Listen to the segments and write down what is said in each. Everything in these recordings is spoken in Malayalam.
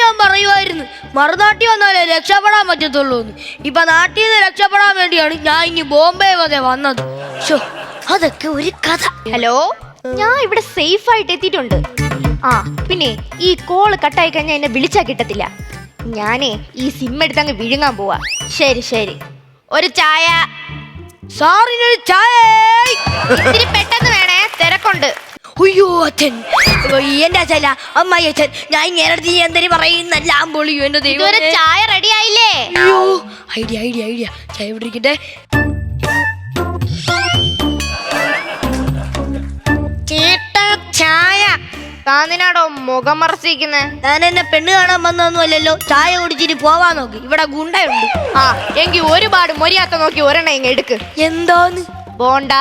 ഞാൻ പറയുമായിരുന്നു മറുനാട്ടിൽ വന്നാലേ രക്ഷപ്പെടാൻ പറ്റത്തുള്ളൂ. ഇപ്പൊ നാട്ടിൽ നിന്ന് രക്ഷപ്പെടാൻ വേണ്ടിയാണ് ഞാൻ ഇനി ബോംബെ വരെ വന്നത്. അതൊക്കെ ഒരു കഥ. ഹലോ, ഞാൻ ഇവിടെ സേഫ് ആയിട്ട് എത്തിയിട്ടുണ്ട്. ആ പിന്നെ ഈ കോള് കട്ടായി കഴിഞ്ഞാൽ എന്നെ വിളിച്ചാ കിട്ടത്തില്ല. ഞാനേ ഈ സിം എടുത്തങ്ങ് വിഴുങ്ങാൻ പോവാ. ശരി ശരി, ഒരു ചായ. സാറിനൊരു ചായ. ഇത്തിരി പെട്ടെന്ന് വേണേ, തിരക്കുണ്ട്. അയ്യോ അച്ഛൻ, എന്റെ അച്ഛല്ല അമ്മായി അച്ഛൻ, ഞാൻ ഇങ്ങനെ എന്തിനു പറയുന്നെല്ലാം പൊളിയോ എന്റെ ദൈവം. ഇതുവരെ ചായ റെഡി ആയില്ലേ? അയ്യോ, ഐഡിയ ഐഡിയ ഐഡിയ. ചായ പിടിക്കട്ടെ. ചായ താന്നിനാടോ മുഖം മറച്ചിരിക്കുന്നേ? ഞാൻ എന്നെ പെണ്ണ് കാണാൻ വന്നൊന്നും അല്ലല്ലോ. ചായ കുടിച്ചിട്ട് പോവാൻ നോക്ക്, ഇവിടെ ഗുണ്ടയുണ്ട്. ആ എങ്കിൽ ഒരുപാട് മൊരിയാത്ത നോക്കി ഒരെണ്ണം ഇങ്ങ് എടുക്ക്. എന്താന്ന്? പോണ്ട.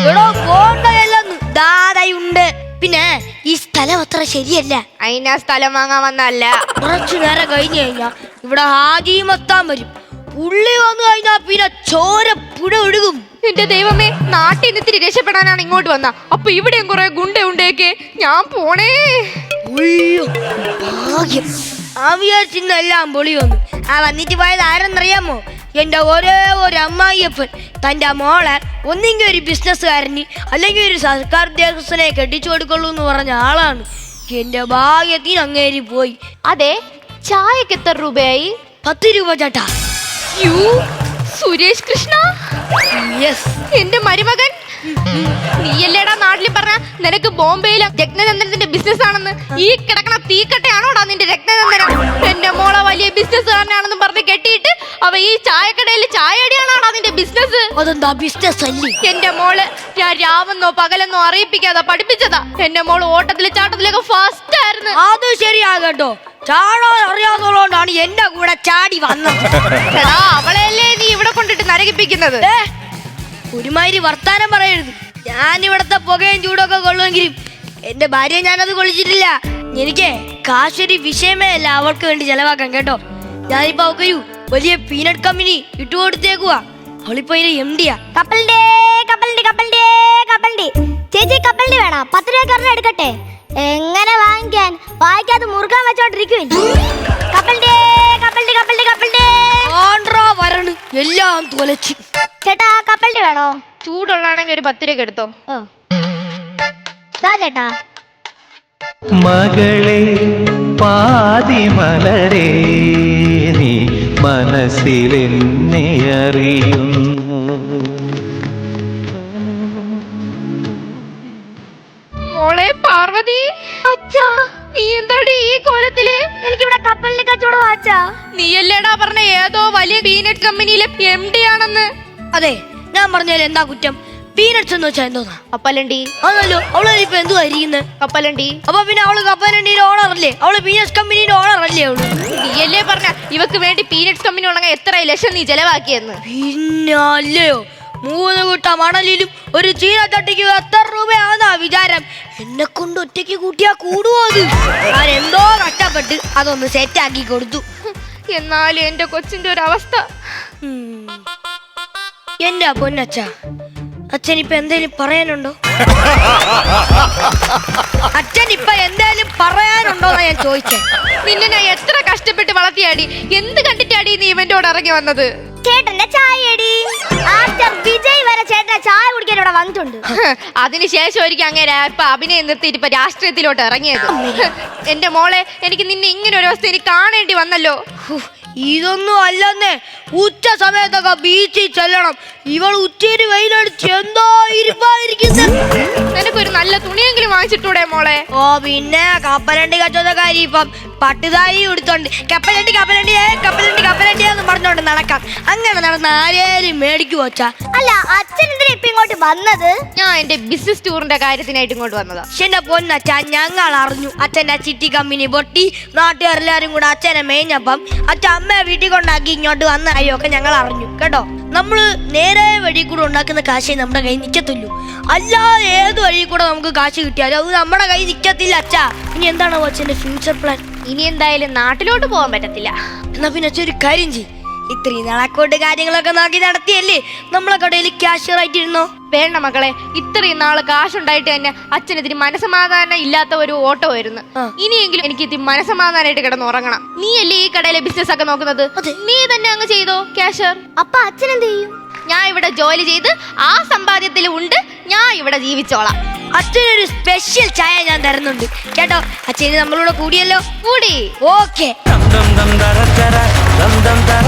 എടോ പോണ്ടല്ലെന്ന് ദാതയുണ്ട്. പിന്നെ ഈ സ്ഥലം അത്ര ശരിയല്ല. അതിനാ സ്ഥലം വാങ്ങാൻ വന്നല്ല. കുറച്ചു നേരം കഴിഞ്ഞു കഴിഞ്ഞാ ഇവിടെ ഹാജി മത്താൻ വരും. പുള്ളി വന്നു കഴിഞ്ഞാ പിന്നെ ചോര പുഴ ഒഴുകും. എന്റെ ദൈവമേ, നാട്ടിൽ നിന്ന് ഇത്തിരി രക്ഷപ്പെടാനാണ് ഇങ്ങോട്ട് വന്ന. അപ്പൊ ഇവിടെയും കുറെ ഗുണ്ടയുണ്ടേക്ക്. ഞാൻ പോണേ. ഭാഗ്യം. ആ വിചാരിച്ചിന്നെല്ലാം പൊളി വന്നു. ആ വന്നിട്ട് പോയത് ആരെന്നറിയാമോ? എന്റെ ഒരേ ഒരു അമ്മായിയപ്പൻ തന്റെ മോളെ ഒന്നെങ്കിൽ ഒരു ബിസിനസ്സുകാരന് അല്ലെങ്കിൽ ഒരു സർക്കാർ ഉദ്യോഗസ്ഥനെ കെട്ടിച്ചു കൊടുക്കുള്ളൂ എന്ന് പറഞ്ഞ ആളാണ്. എന്റെ ഭാഗ്യത്തിന് അങ്ങേരി പോയി. അതെ, ചായക്ക് എത്ര രൂപയായി? 10 രൂപ ചേട്ടാ. യു സുരേഷ് കൃഷ്ണ, എന്റെ മരുമകൻ. നീയല്ലേടാ നാട്ടിൽ പറഞ്ഞ നിനക്ക് ബോംബെയിലെ രത്നചന്ദ്രന്റെ ബിസിനസ് ആണെന്ന്? ഈ കിടക്കണ തീക്കട്ടയാണോടാ നിന്റെ രത്നചന്ദ്രൻ? എന്റെ മോളെ വലിയ ബിസിനസ്സുകാരനാണെന്ന് പറഞ്ഞ് കെട്ടിയിട്ട് അവ ഈ ചായക്കടയിൽ ചായടിയാണോടാ നിന്റെ ബിസിനസ്? അതെന്താ ബിസിനസ് അല്ലേ? എന്റെ മോള് ഞാൻ രാവെന്നോ പകലെന്നോ അറിയിപ്പിക്കാതെ പഠിപ്പിച്ചതാ. എന്റെ മോള് ഓട്ടത്തില് ചാട്ടത്തിലൊക്കെ ഫസ്റ്റ് ആയിരുന്നു. അത് ശരിയാകട്ടോ. ചാടാൻ അറിയാവുന്നതുകൊണ്ടാണ് എന്റെ കൂടെ ചാടി വന്നത്. അവളെയല്ലേ നീ ഇവിടെ കൊണ്ടിട്ട് നരകിപ്പിക്കുന്നത്? ഒരുമാതിരി വർത്താനം പറയരുത്. ഞാൻ ഇവിടത്തെ പുകയും ചൂടൊക്കെ കൊള്ളുമെങ്കിലും എന്റെ ഭാര്യ ഞാനത് കൊള്ളിച്ചിട്ടില്ല. എനിക്ക് കാശൊരു വിഷയമേ അല്ല അവൾക്ക് വേണ്ടി ചെലവാക്കാൻ, കേട്ടോ. ഞാനിപ്പോ അവക്കൊരു വലിയ പീനട്ട് കമ്പനി ഇട്ടുകൊടുത്തേക്കുവാ. അവളിപ്പോ MD-യാ. ചേച്ചി കപ്പലിന്റെ വേണോ? 10 രൂപ എടുക്കട്ടെ? എങ്ങനെ വാങ്ങിക്കാൻ? വായിക്കാതെ മുറുക്കാൻ വെച്ചോണ്ടിരിക്കുവില്ല. വരണ് എല്ലാം തുലച്ച്. ചേട്ടാ കപ്പലിന്റെ വേണോ? ചൂടുള്ളാണെങ്കിൽ ഒരു 10 രൂപ എടുത്തോ. ചേട്ടാ മകളെ പാതിമലരേ, നീ മനസ്സിലെന്നെ അറിയുന്നു. മോളെ പാർവതി, അച്ഛാ നീ എന്താടി ഈ കോലത്തില്? എനിക്കിവിടെ കപ്പലിന്റെ കച്ചവടം വാച്ചാ. നീയല്ലേടാ പറഞ്ഞ ഏതോ വലിയ പീനട്ട് കമ്പനിയിലെ MD ആണെന്ന്? അതെ, ഞാൻ പറഞ്ഞാൽ എന്താ കുറ്റം? പീനട്സ് എന്ന് വെച്ചാൽ എന്തോന്നാ? കപ്പലണ്ടി. അതല്ലോ, അവളിപ്പോ എന്തുവാ ഇരിക്കുന്നത്? കപ്പലണ്ടി. അപ്പൊ പിന്നെ അവള് കപ്പലണ്ടിയുടെ ഓണർ അല്ലേ? അവള് പീനട്സ് കമ്പനിയുടെ ഓണർ അല്ലേ അവള്? നീയല്ലേ പറഞ്ഞ ഇവക്ക് വേണ്ടി പീനട്സ് കമ്പനി ഉണ്ടെങ്കിൽ എത്ര ലക്ഷം നീ ചെലവാക്കിയെന്ന്? പിന്നെ അല്ലയോ, 3 കൂട്ട മണലിലും ഒരു ചീനച്ചട്ടിക്ക് എത്ര രൂപയാണെന്നാ വിചാരം? എന്നെ കൊണ്ട് ഒറ്റയ്ക്ക് കൂട്ടിയാ കൂടുവോ? അത് ഞാൻ എന്തോ കഷ്ടപ്പെട്ട് അതൊന്ന് സെറ്റാക്കി കൊടുത്തു. എന്നാലും എന്റെ കൊച്ചിന്റെ ഒരു അവസ്ഥ. എന്റെ പൊന്നച്ഛ, അച്ഛൻ ഇപ്പൊ എന്തേലും പറയാനുണ്ടോ? അച്ഛൻ ഇപ്പൊ എന്തേലും പറയാനുണ്ടോന്നാ ഞാൻ ചോദിച്ചേ. നിന്നെ ഞാൻ എത്ര കഷ്ടപ്പെട്ട് വളർത്തിയാടി. എന്ത് കണ്ടിട്ടാടി നീ ഇവന്റോട് ഇറങ്ങി വന്നത്? ചേട്ടന്റെ ചായടി. ആക്ടർ വിജയ് വരെ ചേട്ടന്റെ ചായ കുടിക്കാൻ ഇവിടെ വന്നിട്ടുണ്ട്. അതിനുശേഷം ഒരിക്കൽ അങ്ങനെ ഇപ്പൊ അഭിനയം നിർത്തിയിട്ട് ഇപ്പൊ രാഷ്ട്രീയത്തിലോട്ട് ഇറങ്ങിയത്. എന്റെ മോളെ, എനിക്ക് നിന്നെ ഇങ്ങനെ ഒരു അവസ്ഥ എനിക്ക് കാണേണ്ടി വന്നല്ലോ. ഇതൊന്നും അല്ലെന്നേ. ഉച്ച സമയത്തൊക്കെ ബീച്ചിൽ ചെല്ലണം. ഇവൾ ഉച്ചയിൽ വെയിലടിച്ച് എന്തോ ഇരിപ്പായിരിക്കുന്നത്. നിനക്കൊരു നല്ല തുണിയെങ്കിലും വാങ്ങിച്ചിട്ടൂടെ മോളെ? ഓ പിന്നെ കപ്പലണ്ടി കച്ചവടക്കാരി ഇപ്പം പട്ടുതായി കൊടുത്തോണ്ട് കപ്പലണ്ടി കപ്പലണ്ടി കപ്പലണ്ടി കപ്പലണ്ടി എന്ന് പറഞ്ഞോണ്ട് നടക്കാം. അങ്ങനെ നടന്ന ആരേലും മേടിക്കു വച്ചാ? അല്ല, അച്ഛൻ എന്തിനാ ഇപ്പൊ ഇങ്ങോട്ട് വന്നത്? ഞാൻ എന്റെ ബിസിനസ് ടൂറിന്റെ കാര്യത്തിനായിട്ട് ഇങ്ങോട്ട് വന്നതാ. അച്ഛന്റെ പൊന്നച്ഛ, ഞങ്ങൾ അറിഞ്ഞു അച്ഛന്റെ ചിട്ടി കമ്പനി പൊട്ടി. നാട്ടുകാരെല്ലാരും കൂടെ അച്ഛനെ മേഞ്ഞപ്പം അച്ഛൻ അമ്മയെ വീട്ടിൽ കൊണ്ടാക്കി ഇങ്ങോട്ട് വന്ന കാര്യമൊക്കെ ഞങ്ങൾ അറിഞ്ഞു, കേട്ടോ. നമ്മള് നേരെ വഴി കൂടെ ഉണ്ടാക്കുന്ന കാശേ നമ്മുടെ കയ്യിൽ നിൽക്കത്തുള്ളൂ. അല്ലാതെ ഏത് വഴി കൂടെ നമുക്ക് കാശ് കിട്ടിയാലും അത് നമ്മുടെ കയ്യിൽ നിൽക്കത്തില്ല അച്ഛാ. ഇനി എന്താണ് അച്ഛന്റെ ഫ്യൂച്ചർ പ്ലാൻ? ഇനി എന്തായാലും നാട്ടിലോട്ട് പോകാൻ പറ്റത്തില്ല. എന്നാ പിന്നെ അച്ഛൻ ഒരു കാര്യം ചെയ്യും. ഇത്രയും നാളക്കോട്ട് കാര്യങ്ങളൊക്കെ നോക്കി നടത്തിയല്ലേ നമ്മളെ കടയിൽ ക്യാഷ്യർ ആയിട്ടിരുന്നോ? വേണ്ട മക്കളെ, ഇത്രയും നാള് കാശുണ്ടായിട്ട് തന്നെ അച്ഛനെതിരി മനസമാധാനം ഇല്ലാത്ത ഒരു ഓട്ടമായിരുന്നു. ഇനിയെങ്കിലും എനിക്ക് ഇത്തിരി മനസമാധാനമായിട്ട് കിടന്ന് ഉറങ്ങണം. നീയല്ലേ ഈ കടയിലെ ബിസിനസ് ഒക്കെ നോക്കുന്നത്, നീ തന്നെ അങ്ങ് ചെയ്തോ ക്യാഷർ. അപ്പൊ അച്ഛൻ എന്ത് ചെയ്യും? ഞാൻ ഇവിടെ ജോലി ചെയ്ത് ആ സമ്പാദ്യത്തിൽ ഉണ്ട് ഞാൻ ഇവിടെ ജീവിച്ചോളാം. അച്ഛനൊരു സ്പെഷ്യൽ ചായ ഞാൻ തരുന്നുണ്ട് കേട്ടോ. അച്ഛന് നമ്മളോട് കൂടിയല്ലോ. കൂടി ഓക്കെ. ദം ദം ദം ദര ദര ദം ദം ദര